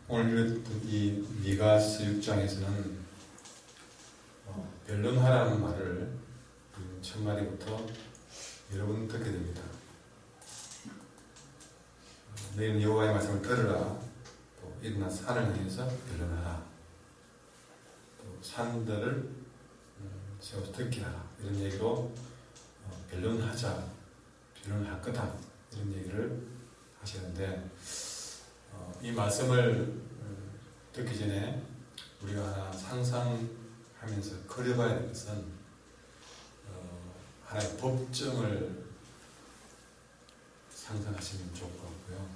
오늘 이 미가서 6장에서는 변론하라는 말을 첫 마디부터 여러 번 듣게 됩니다. 너희는 여호와의 말씀을 들으라. 또 일어나 산을 향해서 변론하라. 또 산들을 세워서 듣게 하라. 이런 얘기로 변론하자, 변론할 거다. 이런 얘기를 하시는데 이 말씀을 듣기 전에 우리가 하나 상상하면서 그려봐야 될 것은 하나의 법정을 상상하시면 좋을 것 같고요.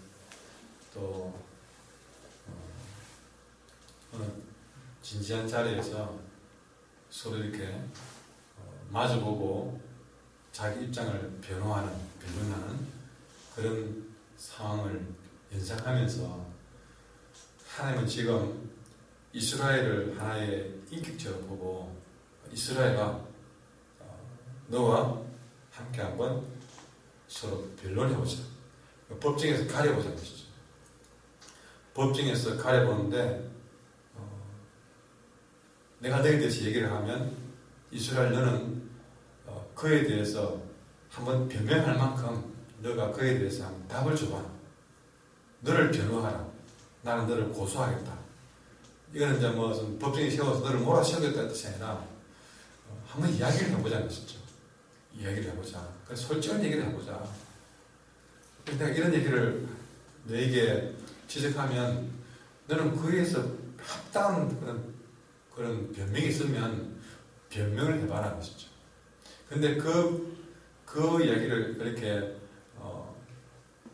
또 어느 진지한 자리에서 서로 이렇게 마주보고 자기 입장을 변호하는, 변론하는 그런 상황을 연상하면서 하나님은 지금 이스라엘을 하나의 인격체로 보고 이스라엘아 너와 함께 한번 서로 변론해보자. 법정에서 가려보자는 것이죠. 법정에서 가려보는데 내가 너에 대해서 얘기를 하면 이스라엘 너는 그에 대해서 한번 변명할 만큼 너가 그에 대해서 한번 답을 줘봐. 너를 변호하라. 나는 너를 고소하겠다. 이거는 이제 법정에 세워서 너를 몰아세우겠다는 뜻이 아니라 한번 이야기를 해보자는 것이죠. 이야기를 해보자. 그래서 솔직한 얘기를 해보자. 내가 이런 얘기를 너에게 지적하면 너는 그에서 합당한 그런 변명이 있으면 변명을 해봐라는 것이죠. 근데 그 이야기를 그렇게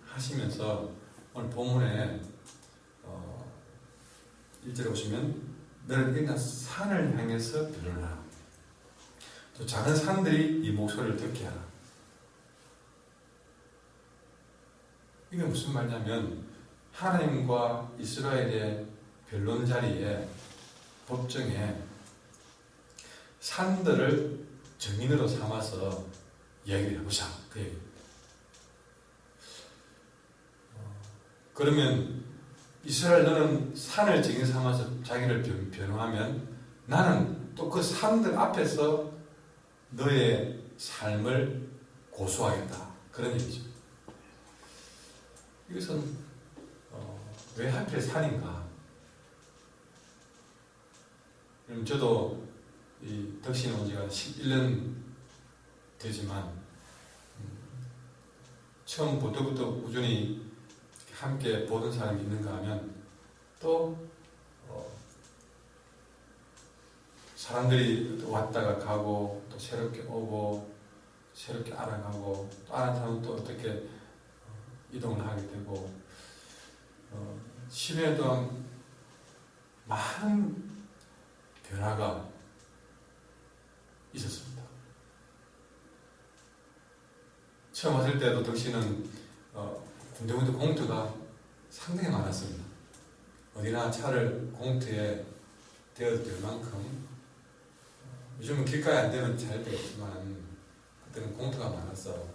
하시면서 오늘 본문에 1절에 보시면 너는 일어나 산을 향해서 변론하라. 또 작은 산들이 이 목소리를 듣게 하라. 이게 무슨 말이냐면 하나님과 이스라엘의 변론 자리에 법정에 산들을 증인으로 삼아서 이야기를 해보자. 그 얘기. 그러면 이스라엘 너는 산을 증인 삼아서 자기를 변호하면 나는 또 그 산들 앞에서 너의 삶을 고소하겠다. 그런 얘기죠. 이것은 왜 하필 산인가? 저도 이 덕신에 온 지가 11년 되지만 처음부터 꾸준히 함께 보던 사람이 있는가 하면 또 사람들이 왔다가 가고 또 새롭게 오고 새롭게 알아가고 또 알아는 사람은 또 어떻게 이동을 하게 되고 10년 동안 많은 변화가 있었습니다. 처음 왔을 때도 덕신은 군데군데 공터가 상당히 많았습니다. 어디나 차를 공터에 대어도 될 만큼 요즘은 길가에 안 되면 잘 되겠지만 그때는 공터가 많았어.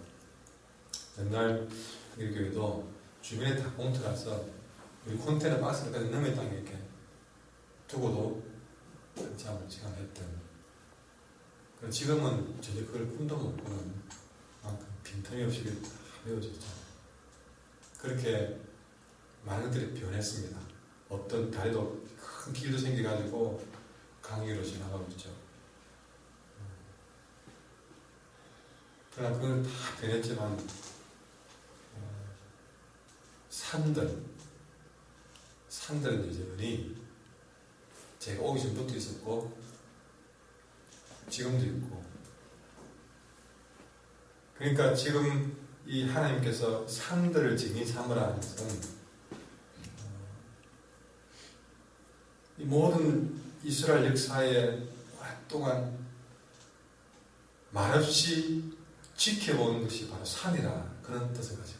옛날 우리 교회도 주변에 다 공터라서 우리 컨테이너 박스를 넘의 땅에 이렇게 두고도 잠을 지감했던. 지금은 전혀 그걸 꿈도 못 꾸는 만큼 빈틈이 없이 다 메워졌죠. 그렇게 많은 것들이 변했습니다. 어떤 다리도 큰 길도 생겨가지고 강의로 지나가고 있죠. 그러나 그걸 다 변했지만 산들은 여전히 제가 오기 전부터 있었고 지금도 있고 그러니까 지금 이 하나님께서 산들을 증인 삼으라 하는 것은 이 모든 이스라엘 역사에 오랫동안 말없이 지켜보는 것이 바로 산이라 그런 뜻을 가지고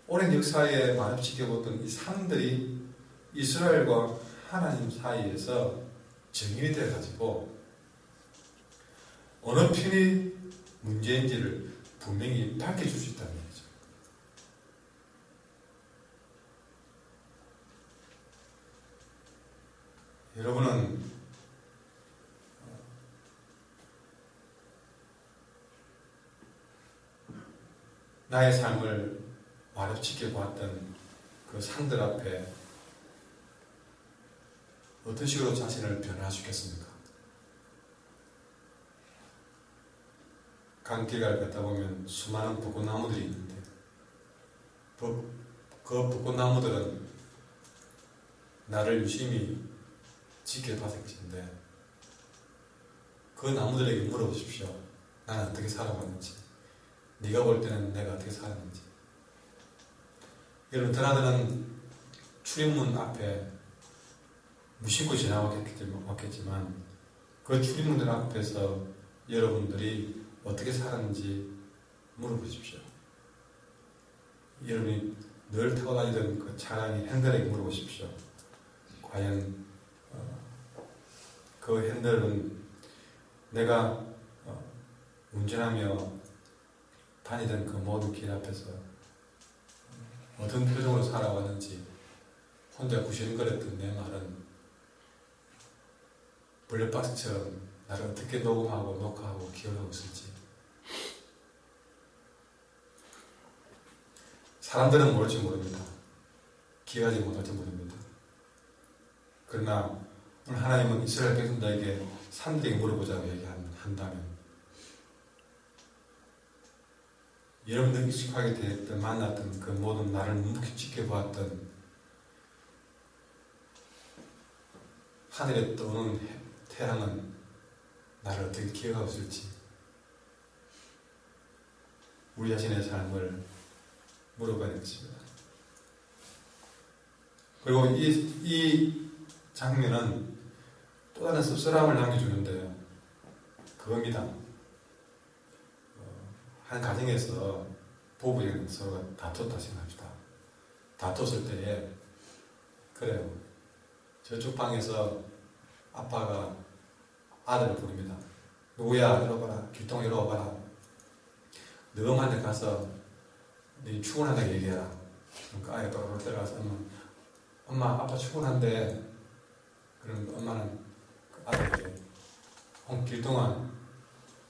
오랜 역사에 말없이 지켜보던 이 산들이 이스라엘과 하나님 사이에서 증인이 되어가지고 어느 편이 문제인지를 분명히 밝혀줄 수 있다는 얘기죠. 나의 삶을 와로 지켜보았던 그 상들 앞에 어떤 식으로 자신을 변화할 수 있겠습니까? 강길을 걷다 보면 수많은 벚꽃나무들이 있는데 그 벚꽃나무들은 나를 유심히 지켜봤을 것인데 그 나무들에게 물어보십시오. 나는 어떻게 살아왔는지, 네가 볼 때는 내가 어떻게 살았는지. 여러분, 드나드는 출입문 앞에 무심코 지나왔겠지만 그 출입문들 앞에서 여러분들이 어떻게 살았는지 물어보십시오. 여러분이 늘 타고 다니던 그 차량의 핸들에게 물어보십시오. 과연 그 핸들은 내가 운전하며 다니던 그 모든 길 앞에서 어떤 표정으로 살아왔는지, 혼자 구실거렸던 내 말은 블랙박스처럼 나를 어떻게 녹음하고 녹화하고 기억하고 있을지. 사람들은 모를지 모릅니다. 기억하지 못할지 모릅니다. 그러나 오늘 하나님은 이스라엘 백성들에게 산들에게 물어보자고 얘기한다면 여러분들 익숙하게 되었던 만났던 그 모든 나를 묵묵히 지켜보았던 하늘에 떠오르는 태양은 나를 어떻게 기억하고 있을지 우리 자신의 삶을 물어봐야 되겠습니다. 그리고 이 장면은 또 다른 씁쓸함을 남겨주는데요. 그겁니다. 한 가정에서 부부가 서로가 다퉜다 생각합시다. 다퉜을 때에 그래요. 저쪽 방에서 아빠가 아들을 부릅니다. 누구야? 이리 와봐라. 길동 이리 와봐라. 너 엄마한테 가서 네 출근한다고 얘기해라. 그러니까 아이가 바로 들어가서 엄마 아빠 출근한대. 그러면 엄마는 그 아들에게 길동아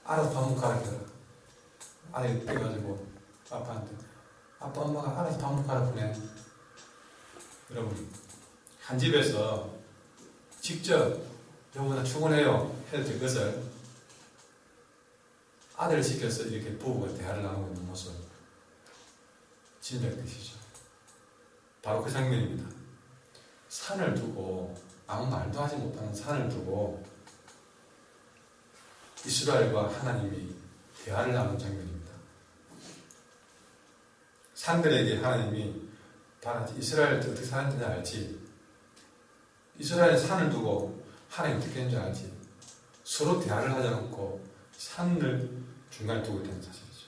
알아서 밥 먹고 가라 그래라. 아들이 뛰어가지고 아빠한테 아빠 엄마가 알아서 밥 먹고 가라 보내. 여러분 한 집에서 직접 여보 나 출근해요 해도 될 것을 아들을 시켜서 이렇게 부부가 대화를 나누고 있는 모습 짐작되시죠? 바로 그 장면입니다. 산을 두고 아무 말도 하지 못하는 산을 두고 이스라엘과 하나님이 대화를 나누는 장면입니다. 산들에게 하나님이 봐라 이스라엘 어떻게 사는지 알지? 이스라엘 산을 두고 하나님 어떻게 했는지 알지? 서로 대화를 하지 않고 산을 중간에 두고 있다는 사실이죠.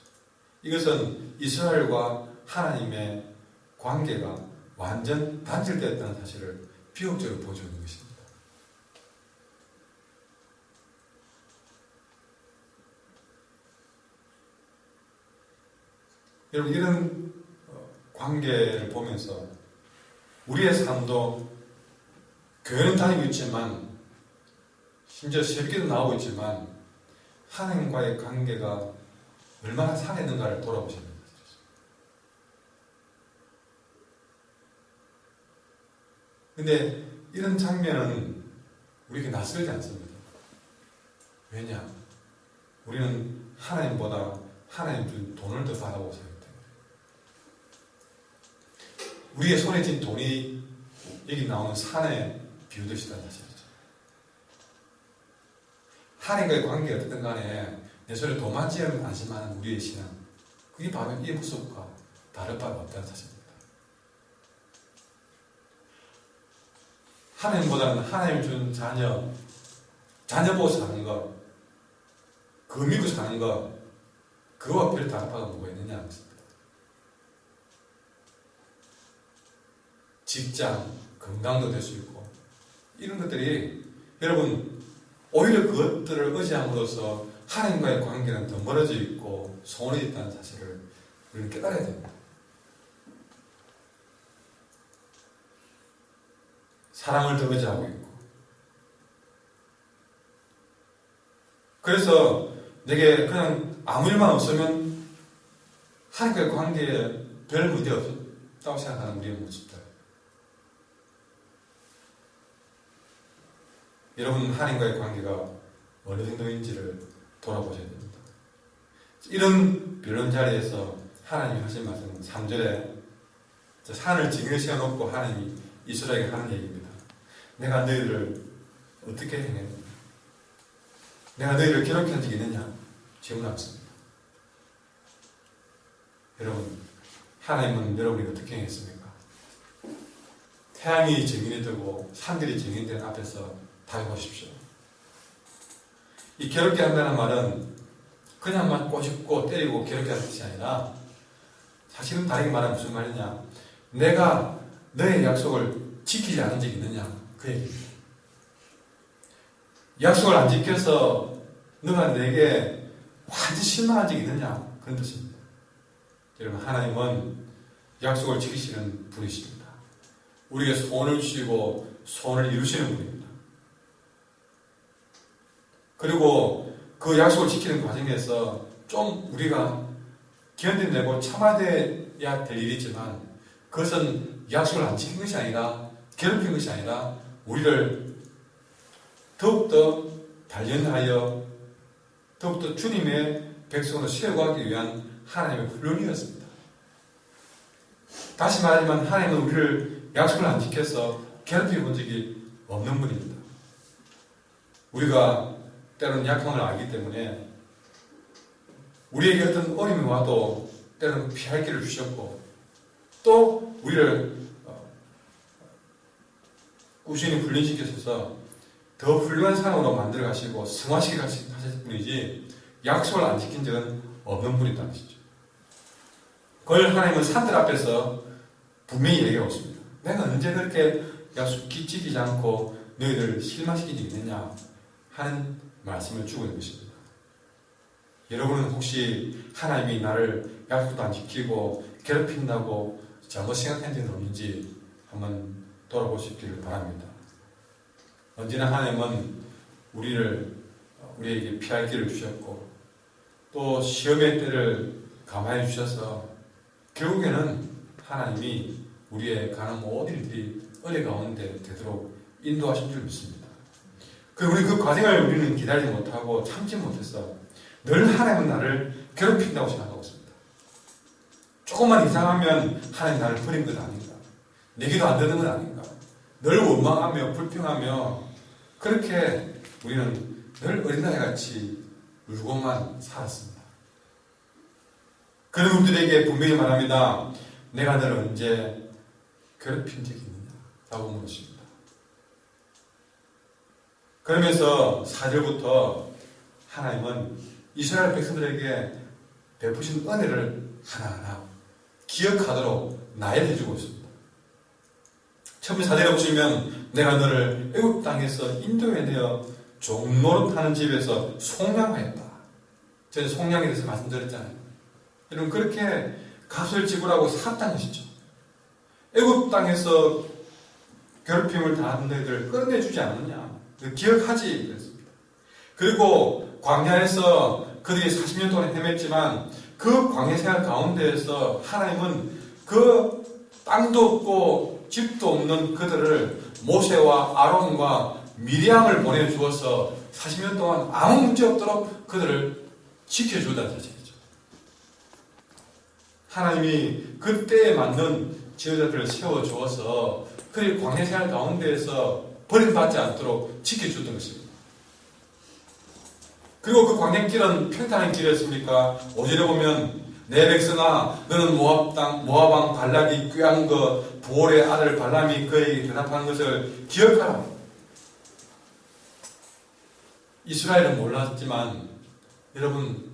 이것은 이스라엘과 하나님의 관계가 완전 단절되었다는 사실을 비극적으로 보여주는 것입니다. 여러분 이런 관계를 보면서 우리의 삶도 교회는 다니고 있지만 심지어 새벽기도 나오고 있지만 하나님과의 관계가 얼마나 살아있는가를 돌아보셔야 됩니다. 근데 이런 장면은 우리에게 낯설지 않습니다. 왜냐? 우리는 하나님보다 하나님 준 돈을 더 바라보고 살기 때문에 우리의 손에 쥔 돈이 여기 나오는 산에 비유되시다는 사실이죠. 하나님과의 관계가 어떻든 간에 내 손에 돈 많지는 않지만 우리의 신앙 그게 바로 이 모습과 다를 바가 없다는 사실입니다. 하나님보다는 하나님 준 자녀 보고 사는 것, 그거 믿고 사는 것, 그거와 별 다를 바가 뭐가 있느냐 하겠습니다. 직장, 건강도 될 수 있고 이런 것들이 여러분 오히려 그것들을 의지함으로써 하나님과의 관계는 더 멀어져 있고 소원이 있다는 사실을 우리는 깨달아야 됩니다. 사랑을 더 의지하고 있고 그래서 내게 그냥 아무 일만 없으면 하나님과의 관계에 별 문제 없었다고 생각하는 우리의 모습들. 여러분, 하나님과의 관계가 어느 정도인지를 돌아보셔야 됩니다. 이런 변론 자리에서 하나님이 하신 말씀은 3절에 산을 징에 세워놓고 하나님이 이스라엘에게 하는 얘기입니다. 내가 너희를 어떻게 행했느냐? 내가 너희를 괴롭힌 적이 있느냐? 질문하셨습니다. 여러분, 하나님은 여러분이 어떻게 행했습니까? 태양이 증인이 되고 산들이 증인된 앞에서 다가보십시오. 이 괴롭게 한다는 말은 그냥만 꼬집고 때리고 괴롭게 하는 뜻이 아니라 사실은 다르게 말하면 무슨 말이냐? 내가 너의 약속을 지키지 않은 적이 있느냐? 그 얘기입니다. 약속을 안 지켜서 너가 내게 완전 실망한 적이 있느냐? 그런 뜻입니다. 여러분, 하나님은 약속을 지키시는 분이십니다. 우리에게 소원을 주시고 소원을 이루시는 분입니다. 그리고 그 약속을 지키는 과정에서 좀 우리가 견뎌내고 참아야 될 일이지만 그것은 약속을 안 지킨 것이 아니라 괴롭힌 것이 아니라 우리를 더욱더 단련하여 더욱더 주님의 백성으로 세워가기 위한 하나님의 훈련이었습니다. 다시 말하지만 하나님은 우리를 약속을 안 지켜서 괴롭혀 본 적이 없는 분입니다. 우리가 때로는 약함을 알기 때문에 우리에게 어떤 어려움이 와도 때로는 피할 길을 주셨고 또 우리를 꾸준히 훈련시켜서 더 훌륭한 사람으로 만들어 가시고 성화시켜 가실 뿐이지 약속을 안 지킨 적은 없는 분이라는 것이죠. 그걸 하나님은 산들 앞에서 분명히 얘기하고 있습니다. 내가 언제 그렇게 약속 지키지 않고 너희들을 실망시킨 적이 있느냐 하는 말씀을 주고 있는 것입니다. 여러분은 혹시 하나님이 나를 약속도 안 지키고 괴롭힌다고 잘못 생각한 적은 없는지 한번 돌아보시기를 바랍니다. 언제나 하나님은 우리에게 피할 길을 주셨고 또 시험의 때를 감화해 주셔서 결국에는 하나님이 우리의 가는 모든 일들이 은혜 가운데 되도록 인도하신 줄 믿습니다. 우리 그 과정을 우리는 기다리지 못하고 참지 못해서 늘 하나님은 나를 괴롭힌다고 생각하고 있습니다. 조금만 이상하면 하나님 나를 버린 것 아닌가? 내기도 안 되는 것 아닌가? 늘 원망하며 불평하며 그렇게 우리는 늘 어린아이같이 울고만 살았습니다. 그런 분들에게 분명히 말합니다. 내가 너를 언제 괴롭힌 적이 있느냐? 라고 물으십니다. 그러면서 4절부터 하나님은 이스라엘 백성들에게 베푸신 은혜를 하나하나 기억하도록 나열해 주고 있습니다. 처음에 4절에 보시면 내가 너를 애굽 땅에서 인도해내어 종노릇하는 집에서 속량하였다. 저는 속량에 대해서 말씀드렸잖아요. 여러분 그렇게 값을 지불하고 샀다는 것이죠. 애굽 땅에서 괴롭힘을 당한 너희들을 끌어내주지 않느냐. 기억하지 그랬습니다. 그리고 광야에서 그들이 40년 동안 헤맸지만 그 광야 생활 가운데에서 하나님은 그 땅도 없고 집도 없는 그들을 모세와 아론과 미리암을 보내주어서 40년 동안 아무 문제 없도록 그들을 지켜주었다는 사실이죠. 하나님이 그때에 맞는 지도자들을 세워주어서 그들이 광야 생활 가운데에서 버림받지 않도록 지켜주었던 것입니다. 그리고 그 광야길은 평탄한 길이었습니까? 5절에 보면 내 백성아 너는 모압왕 발락이 꾀한 것 부올의 아들 발람이 그에게 대답한 것을 기억하라. 이스라엘은 몰랐지만 여러분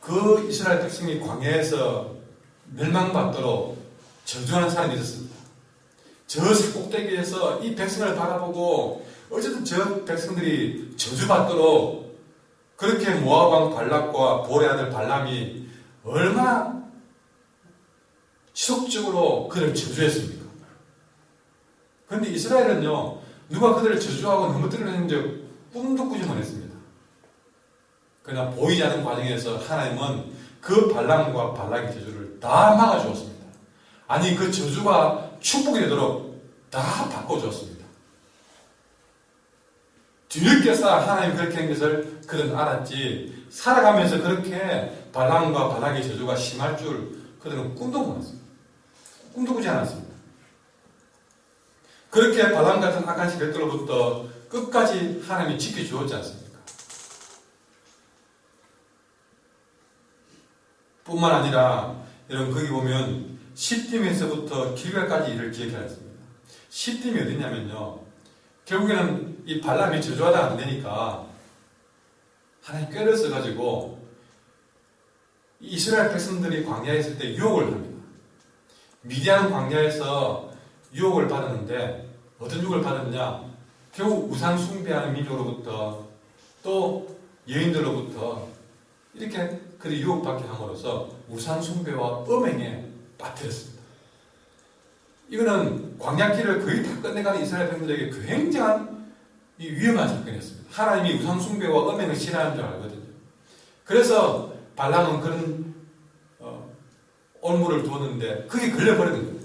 그 이스라엘 백성이 광야에서 멸망받도록 저주하는 사람이 있었습니다. 저 꼭대기에서 이 백성을 바라보고 어쨌든 저 백성들이 저주받도록 그렇게 모압왕 발락과 부올의 아들 발람이 얼마나 지속적으로 그들을 저주했습니까? 그런데 이스라엘은요 누가 그들을 저주하고 넘어뜨리는 적 꿈도 꾸지 못했습니다. 그러나 보이지 않는 과정에서 하나님은 그 발람과 발락의 저주를 다 막아주었습니다. 아니 그 저주가 축복이 되도록 다 바꿔주었습니다. 뒤늦게서 하나님이 그렇게 한 것을 그들은 알았지, 살아가면서 그렇게 발람과 발락의 저주가 심할 줄 그들은 꿈도 몰랐습니다. 꿈도 꾸지 않았습니다. 그렇게 발람 같은 악한 세력들로부터 끝까지 하나님이 지켜주었지 않습니까? 뿐만 아니라 여러분 거기 보면 시딤에서부터 길갈까지 일을 기억해야 했습니다. 시딤이 어디냐면요, 결국에는 이 발람이 저주하다 안 되니까 하나님 꾀를 써가지고 이스라엘 백성들이 광야에 있을 때 유혹을 합니다. 미디안 광야에서 유혹을 받았는데 어떤 유혹을 받았느냐, 결국 우상 숭배하는 민족으로부터 또 여인들로부터 이렇게 그들이 유혹받게 함으로써 우상 숭배와 음행에 빠뜨렸습니다. 이거는 광야길을 거의 다 끝내가는 이스라엘 백성들에게 굉장한 위험한 사건이었습니다. 하나님이 우상 숭배와 음행을 싫어하는 줄 알거든요. 그래서 발람은 그런 올무를 두었는데 그게 걸려버리는 거예요.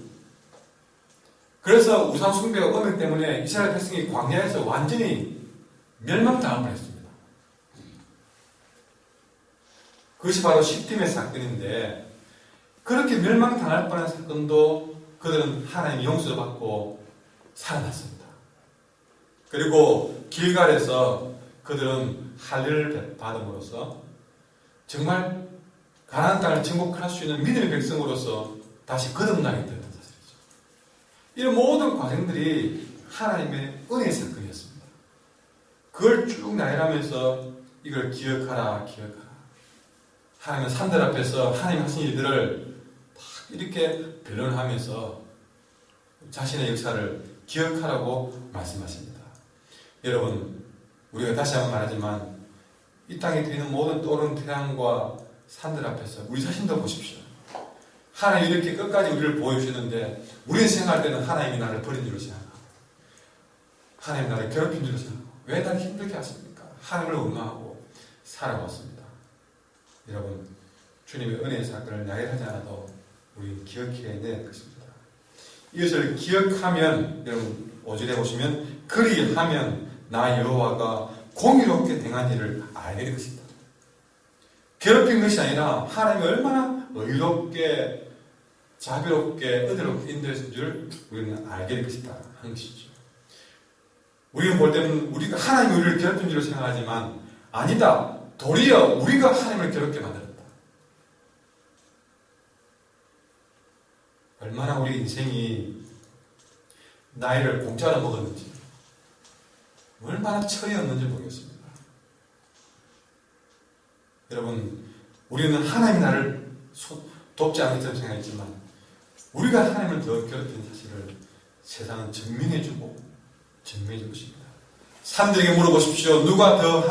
그래서 우상 숭배와 음행 때문에 이스라엘 백성이 광야에서 완전히 멸망당할 뻔했습니다. 그것이 바로 시딤의 사건인데, 그렇게 멸망당할 뻔한 사건도 그들은 하나님의 용서를 받고 살아났습니다. 그리고 길갈에서 그들은 할례를 받음으로써 정말 가나안 땅을 정복할 수 있는 믿음의 백성으로서 다시 거듭나게 되었던 사실이죠. 이런 모든 과정들이 하나님의 은혜의 사건이었습니다. 그걸 쭉 나열하면서 이걸 기억하라. 하나님은 산들 앞에서 하나님 하신 일들을 이렇게 변론하면서 자신의 역사를 기억하라고 말씀하십니다. 여러분, 우리가 다시 한번 말하지만 이 땅에 있는 모든 떠오르는 태양과 산들 앞에서 우리 자신도 보십시오. 하나님이 이렇게 끝까지 우리를 보여주셨는데 우리가 생각할 때는 하나님이 나를 버린 줄로 생각하고, 하나님이 나를 괴롭힌 줄로 생각하고, 왜 나를 힘들게 하십니까? 하나님을 원망하고 살아왔습니다. 여러분, 주님의 은혜의 사건을 나열하지 않아도 우리는 기억해야 될 것입니다. 이것을 기억하면, 여러분 5절에 보시면 그리하면 나 여호와가 공의롭게 행한 일을 알게 될 것이다. 괴롭힌 것이 아니라 하나님이 얼마나 의롭게 자비롭게 은혜롭게 인도했을 줄 우리는 알게 될 것이다 하는 것이죠. 우리는 볼 때는 우리가 하나님이 우리를 괴롭힌 줄로 생각하지만 아니다. 도리어 우리가 하나님을 괴롭게 만들었다. 얼마나 우리 인생이 나이를 공짜로 먹었는지, 얼마나 철이 없는지 모르겠습니다. 여러분, 우리는 하나님이 나를 돕지 않겠다고 생각했지만 우리가 하나님을 더 괴롭힌 사실을 세상은 증명해주고 증명해줄 것입니다. 사람들에게 물어보십시오. 누가 더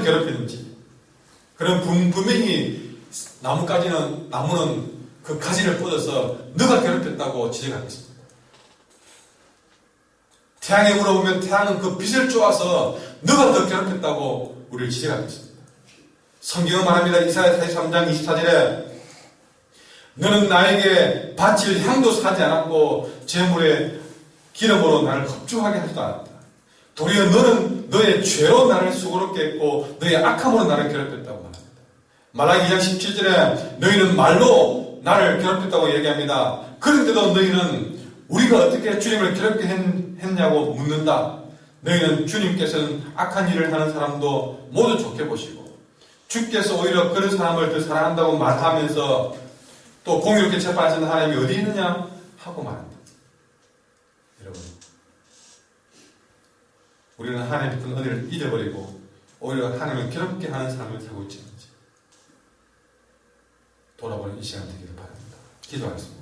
괴롭히는지. 그럼 분명히 나무는 그 가지를 뻗어서 너가 괴롭혔다고 지적하겠습니다. 태양에 물어보면 태양은 그 빛을 쪼아서 너가 더 괴롭혔다고 우리를 지적하겠습니다. 성경은 말합니다. 이사야 43장 24절에 너는 나에게 바칠 향도 사지 않았고 제물의 기름으로 나를 흡족하게 하지도 않았다. 도리어 너는 너의 죄로 나를 수고롭게 했고 너의 악함으로 나를 괴롭혔다고 말합니다. 말라기 2장 17절에 너희는 말로 나를 괴롭혔다고 얘기합니다. 그런데도 너희는 우리가 어떻게 주님을 괴롭게 했냐고 묻는다. 너희는 주님께서는 악한 일을 하는 사람도 모두 좋게 보시고 주께서 오히려 그런 사람을 더 사랑한다고 말하면서 또 공의롭게 재판하시는 하나님이 어디 있느냐 하고 말합니다. 여러분, 우리는 하나님의 그 은혜를 잊어버리고 오히려 하나님을 괴롭게 하는 삶을 살고 있지 않은지 돌아보는 이 시간 되기를 바랍니다. 기도하겠습니다.